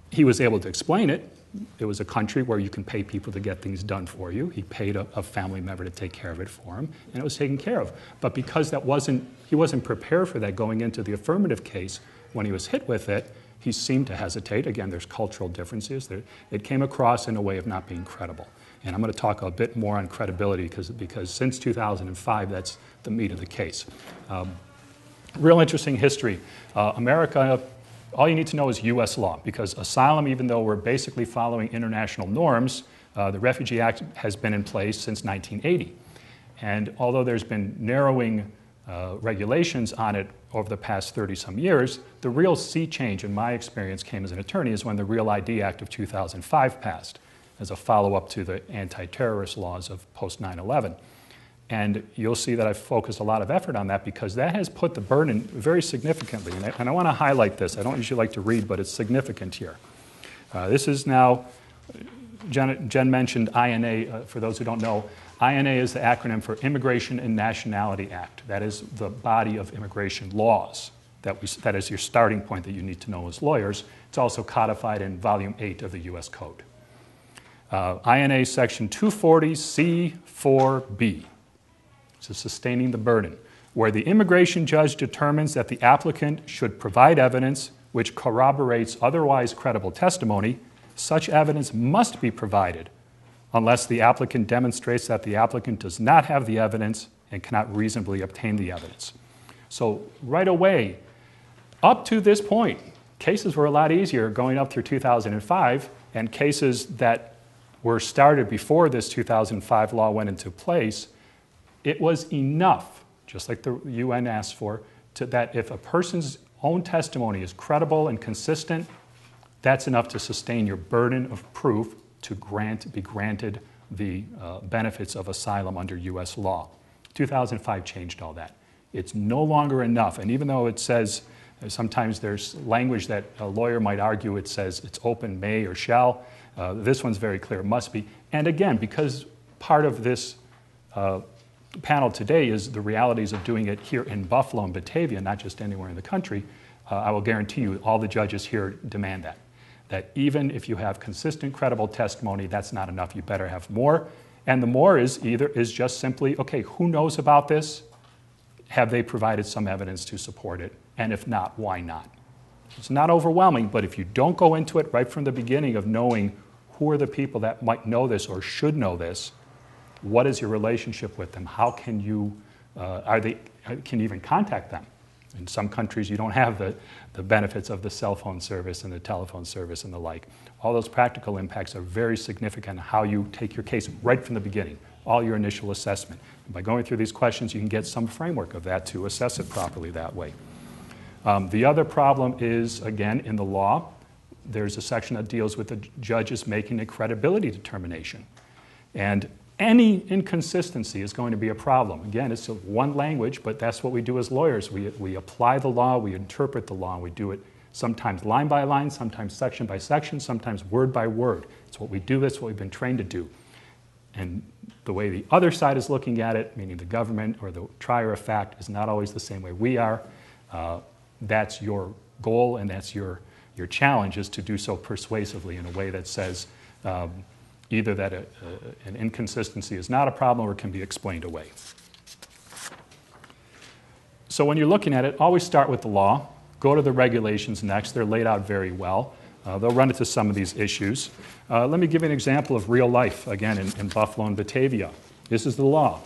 he was able to explain it. It was a country where you can pay people to get things done for you. He paid a family member to take care of it for him, and it was taken care of. But because he wasn't prepared for that going into the affirmative case, when he was hit with it, he seemed to hesitate. Again, there's cultural differences. It came across in a way of not being credible. And I'm going to talk a bit more on credibility because since 2005, that's the meat of the case. Real interesting history. America, all you need to know is U.S. law, because asylum, even though we're basically following international norms, the Refugee Act has been in place since 1980. And although there's been narrowing regulations on it over the past 30-some years, the real sea change in my experience came as an attorney is when the Real ID Act of 2005 passed as a follow-up to the anti-terrorist laws of post 9/11. And you'll see that I've focused a lot of effort on that because that has put the burden very significantly. And I want to highlight this. I don't usually like to read, but it's significant here. This is now, Jen mentioned INA. For those who don't know, INA is the acronym for Immigration and Nationality Act. That is the body of immigration laws. That is your starting point that you need to know as lawyers. It's also codified in Volume 8 of the U.S. Code. INA Section 240C4B. So sustaining the burden, where the immigration judge determines that the applicant should provide evidence which corroborates otherwise credible testimony, such evidence must be provided unless the applicant demonstrates that the applicant does not have the evidence and cannot reasonably obtain the evidence. So right away, up to this point, cases were a lot easier going up through 2005, and cases that were started before this 2005 law went into place, it was enough, just like the UN asked for, that if a person's own testimony is credible and consistent, that's enough to sustain your burden of proof to be granted the benefits of asylum under U.S. law. 2005 changed all that. It's no longer enough, and even though it says, sometimes there's language that a lawyer might argue, it says it's open, may, or shall. This one's very clear, it must be. And again, because part of this panel today is the realities of doing it here in Buffalo and Batavia, not just anywhere in the country, I will guarantee you all the judges here demand that. That even if you have consistent, credible testimony, that's not enough. You better have more. And the more is just simply, okay, who knows about this? Have they provided some evidence to support it? And if not, why not? It's not overwhelming, but if you don't go into it right from the beginning of knowing who are the people that might know this or should know this, what is your relationship with them? How can you, can you even contact them? In some countries, you don't have the benefits of the cell phone service and the telephone service and the like. All those practical impacts are very significant in how you take your case right from the beginning, all your initial assessment. And by going through these questions, you can get some framework of that to assess it properly that way. The other problem is, again, in the law, there's a section that deals with the judges making a credibility determination. And any inconsistency is going to be a problem. Again, it's one language, but that's what we do as lawyers. We apply the law, we interpret the law, and we do it sometimes line by line, sometimes section by section, sometimes word by word. It's what we do, that's what we've been trained to do. And the way the other side is looking at it, meaning the government or the trier of fact, is not always the same way we are. That's your goal and that's your challenge, is to do so persuasively in a way that says, either that an inconsistency is not a problem or can be explained away. So when you're looking at it, always start with the law. Go to the regulations next. They're laid out very well. They'll run into some of these issues. Let me give you an example of real life, again, in Buffalo and Batavia. This is the law.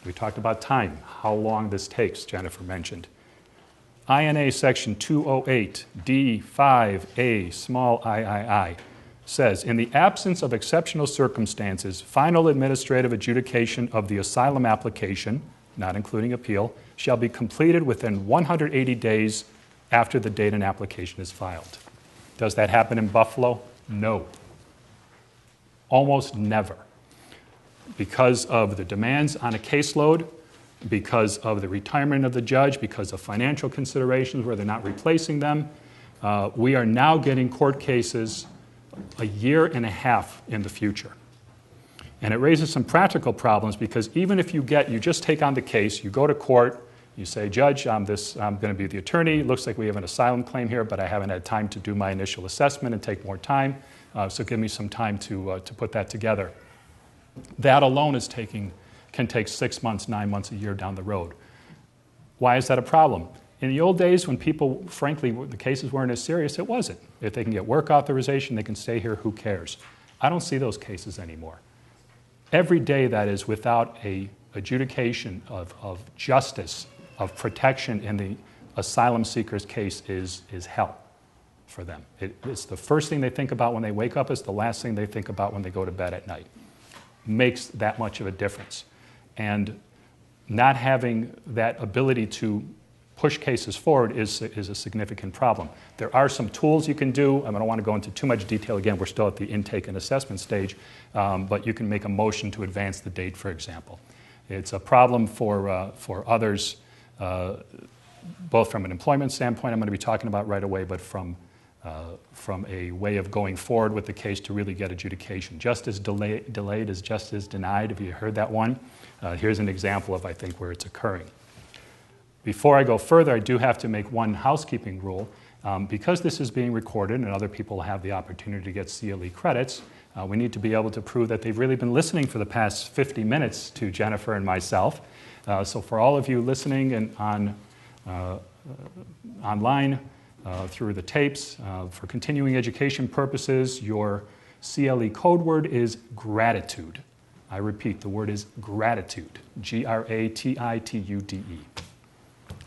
We talked about time, how long this takes, Jennifer mentioned. INA Section 208, D5A, small III, says, in the absence of exceptional circumstances, final administrative adjudication of the asylum application, not including appeal, shall be completed within 180 days after the date an application is filed. Does that happen in Buffalo? No. Almost never. Because of the demands on a caseload, because of the retirement of the judge, because of financial considerations where they're not replacing them, we are now getting court cases a year and a half in the future. And it raises some practical problems because even if you just take on the case, you go to court, you say, Judge, I'm going to be the attorney. Looks like we have an asylum claim here, but I haven't had time to do my initial assessment and take more time. So give me some time to put that together. That alone can take 6 months, 9 months, a year down the road. Why is that a problem? In the old days, when people, frankly, the cases weren't as serious, it wasn't. If they can get work authorization, they can stay here, who cares? I don't see those cases anymore. Every day that is without a adjudication of justice, of protection in the asylum seeker's case is hell for them. It's the first thing they think about when they wake up, it's the last thing they think about when they go to bed at night. Makes that much of a difference. And not having that ability to push cases forward is a significant problem. There are some tools you can do. I don't want to go into too much detail. Again, we're still at the intake and assessment stage, but you can make a motion to advance the date, for example. It's a problem for others, both from an employment standpoint, I'm going to be talking about right away, but from a way of going forward with the case to really get adjudication. Justice delayed is justice denied. Have you heard that one? Here's an example of, I think, where it's occurring. Before I go further, I do have to make one housekeeping rule. Because this is being recorded and other people have the opportunity to get CLE credits, we need to be able to prove that they've really been listening for the past 50 minutes to Jennifer and myself. So for all of you listening and online, through the tapes, for continuing education purposes, your CLE code word is gratitude. I repeat, the word is gratitude, Gratitude.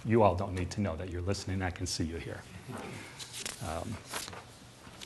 You all don't need to know that you're listening. I can see you here.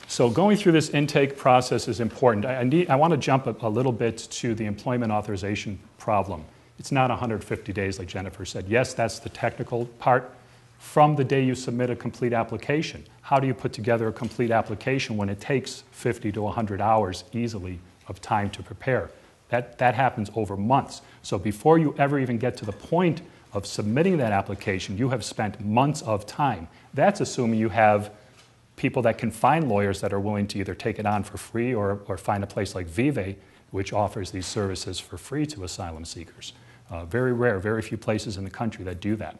So going through this intake process is important. I want to jump a little bit to the employment authorization problem. It's not 150 days like Jennifer said. Yes, that's the technical part. From the day you submit a complete application, how do you put together a complete application when it takes 50 to 100 hours easily of time to prepare? That happens over months. So before you ever even get to the point of submitting that application, you have spent months of time. That's assuming you have people that can find lawyers that are willing to either take it on for free or find a place like Vive, which offers these services for free to asylum seekers. Very rare, very few places in the country that do that.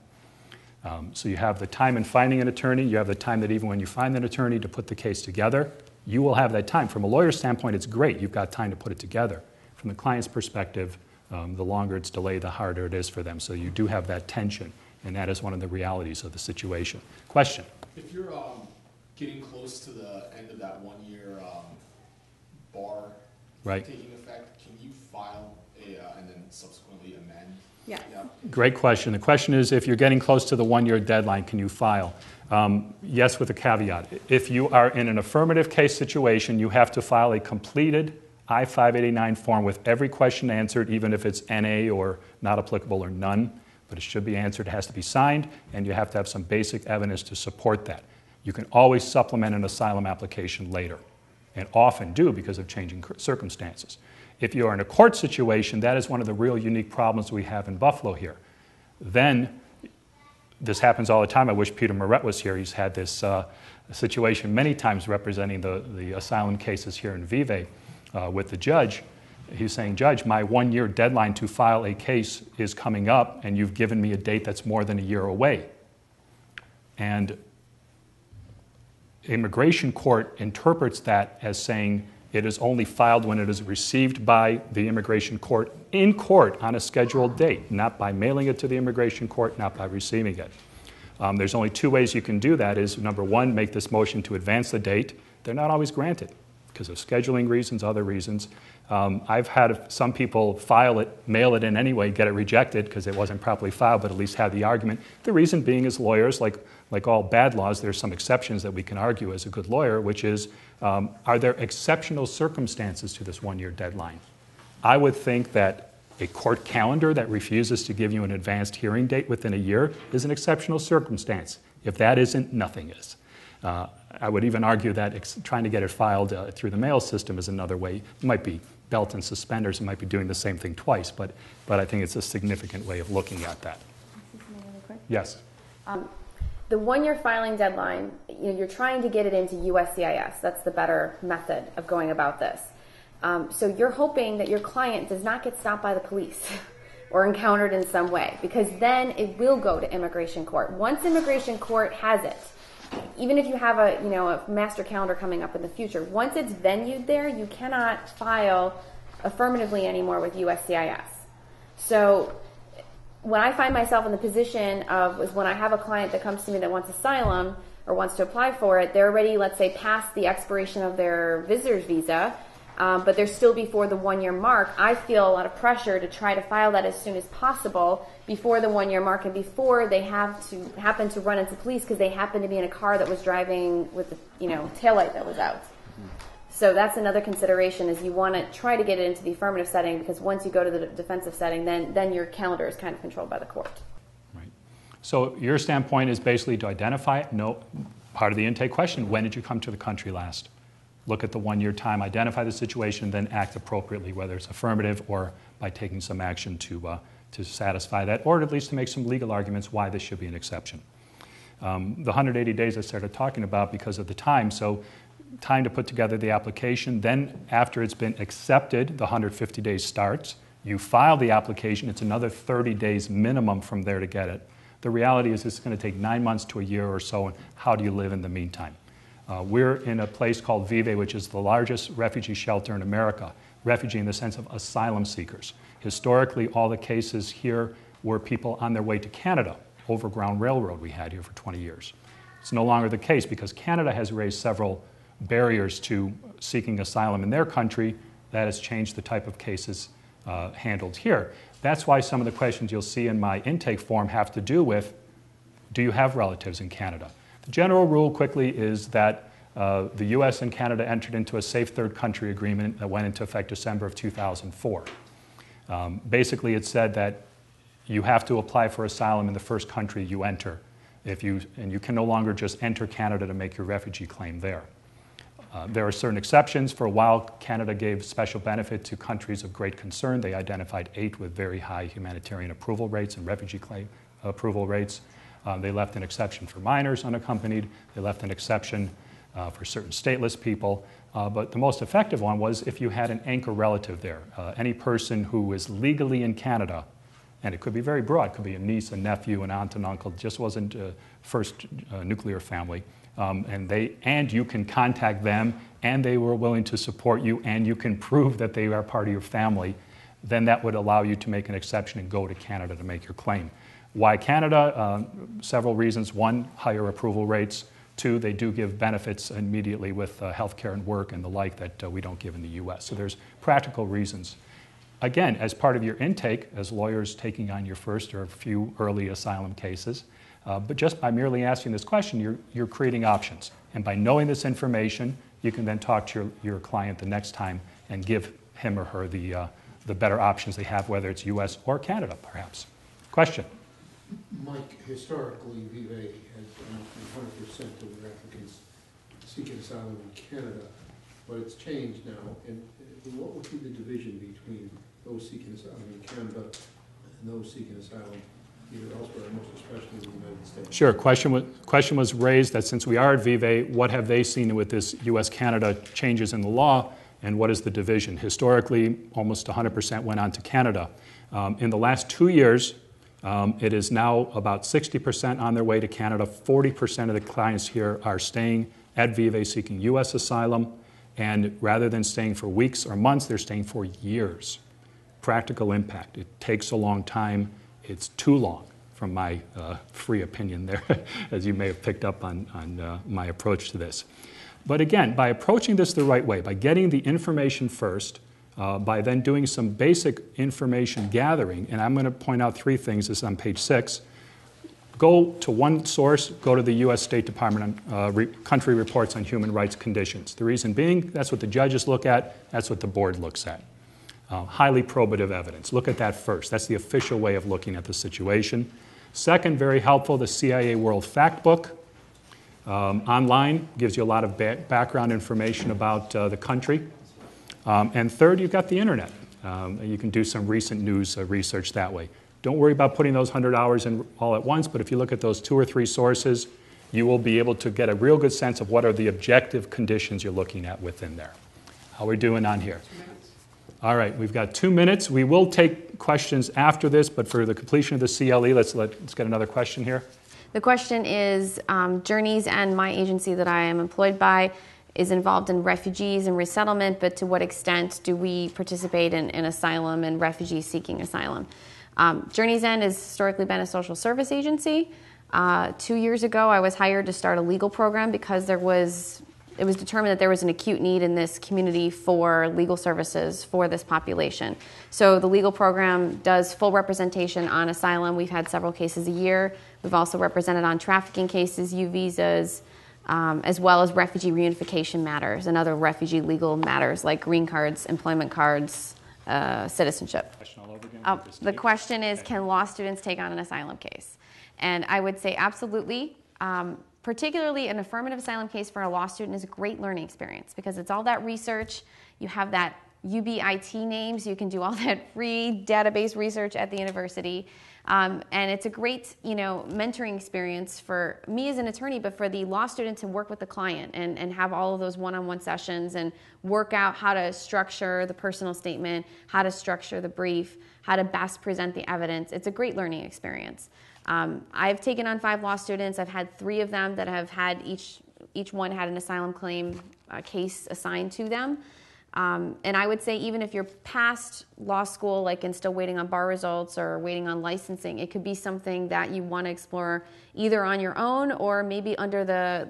So you have the time in finding an attorney, you have the time that even when you find an attorney to put the case together, you will have that time. From a lawyer's standpoint, it's great. You've got time to put it together. From the client's perspective, the longer it's delayed, the harder it is for them. So you do have that tension, and that is one of the realities of the situation. Question? If you're getting close to the end of that 1 year bar taking effect, can you file and then subsequently amend? Yeah. Great question. The question is, if you're getting close to the 1 year deadline, can you file? Yes, with a caveat. If you are in an affirmative case situation, you have to file a completed I-589 form with every question answered, even if it's NA or not applicable or none, but it should be answered. It has to be signed, and you have to have some basic evidence to support that. You can always supplement an asylum application later, and often do because of changing circumstances. If you are in a court situation, that is one of the real unique problems we have in Buffalo here. Then, this happens all the time. I wish Peter Moret was here. He's had this situation many times representing the asylum cases here in Vive with the judge. He's saying, Judge, my 1 year deadline to file a case is coming up, and you've given me a date that's more than a year away. And immigration court interprets that as saying it is only filed when it is received by the immigration court in court on a scheduled date, not by mailing it to the immigration court, not by receiving it. There's only two ways you can do that is, number one, make this motion to advance the date. They're not always granted because of scheduling reasons, other reasons. I've had some people file it, mail it in anyway, get it rejected because it wasn't properly filed, but at least have the argument. The reason being is lawyers, like all bad laws, there's some exceptions that we can argue as a good lawyer, which is, are there exceptional circumstances to this 1 year deadline? I would think that a court calendar that refuses to give you an advanced hearing date within a year is an exceptional circumstance. If that isn't, nothing is. I would even argue that trying to get it filed through the mail system is another way. It might be belt and suspenders. It might be doing the same thing twice, but I think it's a significant way of looking at that. Yes? The 1 year filing deadline, you're trying to get it into USCIS. That's the better method of going about this. So you're hoping that your client does not get stopped by the police or encountered in some way, because then it will go to immigration court. Once immigration court has it, even if you have a master calendar coming up in the future, once it's venued there, you cannot file affirmatively anymore with USCIS. So when I find myself in the position of when I have a client that comes to me that wants asylum or wants to apply for it, they're already, let's say, past the expiration of their visitor's visa, but they're still before the 1 year mark. I feel a lot of pressure to try to file that as soon as possible before the 1 year mark and before they happen to run into police because they happen to be in a car that was driving with the taillight that was out. So that's another consideration, is you want to try to get it into the affirmative setting, because once you go to the defensive setting, then your calendar is kind of controlled by the court. Right. So your standpoint is basically to identify it. No, part of the intake question, when did you come to the country last? Look at the 1 year time, identify the situation, then act appropriately, whether it's affirmative or by taking some action to satisfy that, or at least to make some legal arguments why this should be an exception. The 180 days I started talking about because of the time, so time to put together the application, then after it's been accepted, the 150 days starts. You file the application, it's another 30 days minimum from there to get it. The reality is it's going to take 9 months to a year or so, and how do you live in the meantime? We're in a place called Vive, which is the largest refugee shelter in America. Refugee in the sense of asylum seekers. Historically, all the cases here were people on their way to Canada. Overground railroad we had here for 20 years. It's no longer the case because Canada has raised several barriers to seeking asylum in their country. That has changed the type of cases handled here. That's why some of the questions you'll see in my intake form have to do with, do you have relatives in Canada? The general rule quickly is that the U.S. and Canada entered into a safe third country agreement that went into effect December of 2004. Basically, it said that you have to apply for asylum in the first country you enter, and you can no longer just enter Canada to make your refugee claim there. There are certain exceptions. For a while, Canada gave special benefit to countries of great concern. They identified 8 with very high humanitarian approval rates and refugee claim approval rates. They left an exception for minors unaccompanied. They left an exception for certain stateless people. But the most effective one was if you had an anchor relative there. Any person who is legally in Canada, and it could be very broad, it could be a niece, a nephew, an aunt, an uncle, just wasn't a first nuclear family. And you can contact them, and they were willing to support you, and you can prove that they are part of your family, then that would allow you to make an exception and go to Canada to make your claim. Why Canada? Several reasons. 1, higher approval rates. 2, they do give benefits immediately with health care and work and the like that we don't give in the U.S. So there's practical reasons. Again, as part of your intake, as lawyers taking on your first or a few early asylum cases, but just by merely asking this question, you're creating options. And by knowing this information, you can then talk to your client the next time and give him or her the better options they have, whether it's U.S. or Canada, perhaps. Question? Mike, historically, Vive had 100% of the applicants seeking asylum in Canada, but it's changed now. And what would be the division between those seeking asylum in Canada and those seeking asylum either elsewhere, and most especially in the United States? Sure. Question was raised that since we are at Vive, what have they seen with this U.S.-Canada changes in the law, and what is the division? Historically, almost 100% went on to Canada. In the last 2 years, it is now about 60% on their way to Canada. 40% of the clients here are staying at Vive seeking U.S. asylum, and rather than staying for weeks or months, they're staying for years. Practical impact. It takes a long time. It's too long, from my free opinion there, as you may have picked up on my approach to this. But again, by approaching this the right way, by getting the information first, by then doing some basic information gathering, and I'm going to point out 3 things. This is on page 6. Go to one source, go to the U.S. State Department country reports on human rights conditions. The reason being, that's what the judges look at, that's what the board looks at. Highly probative evidence. Look at that first. That's the official way of looking at the situation. Second, very helpful, the CIA World Factbook. Online, gives you a lot of background information about the country. And third, you've got the internet. You can do some recent news research that way. Don't worry about putting those 100 hours in all at once, but if you look at those 2 or 3 sources, you will be able to get a real good sense of what are the objective conditions you're looking at within there. How are we doing on here? 2 minutes. All right, we've got 2 minutes. We will take questions after this, but for the completion of the CLE, let's get another question here. The question is, Journeys End, my agency that I am employed by, is involved in refugees and resettlement, but to what extent do we participate in asylum and refugees seeking asylum? Journeys End has historically been a social service agency. 2 years ago, I was hired to start a legal program because it was determined that there was an acute need in this community for legal services for this population. So the legal program does full representation on asylum. We've had several cases a year. We've also represented on trafficking cases, U visas, as well as refugee reunification matters and other refugee legal matters like green cards, employment cards, citizenship. Question all over again? The question is, can law students take on an asylum case? And I would say absolutely. Particularly an affirmative asylum case for a law student is a great learning experience because it's all that research. You have that UBIT name, so you can do all that free database research at the university. And it's a great, mentoring experience for me as an attorney, but for the law student to work with the client and have all of those one-on-one sessions and work out how to structure the personal statement, how to structure the brief, how to best present the evidence. It's a great learning experience. I've taken on 5 law students. I've had 3 of them that have had each one had an asylum claim case assigned to them. And I would say even if you're past law school, like and still waiting on bar results or waiting on licensing, it could be something that you want to explore either on your own or maybe under the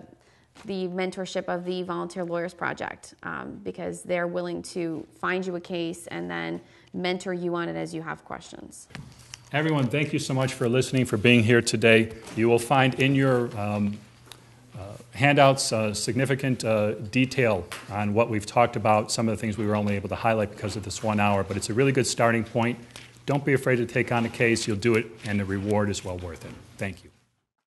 mentorship of the Volunteer Lawyers Project, because they're willing to find you a case and then mentor you on it as you have questions. Everyone, thank you so much for listening, for being here today. You will find in your handouts significant detail on what we've talked about, some of the things we were only able to highlight because of this 1 hour, but it's a really good starting point. Don't be afraid to take on a case. You'll do it, and the reward is well worth it. Thank you.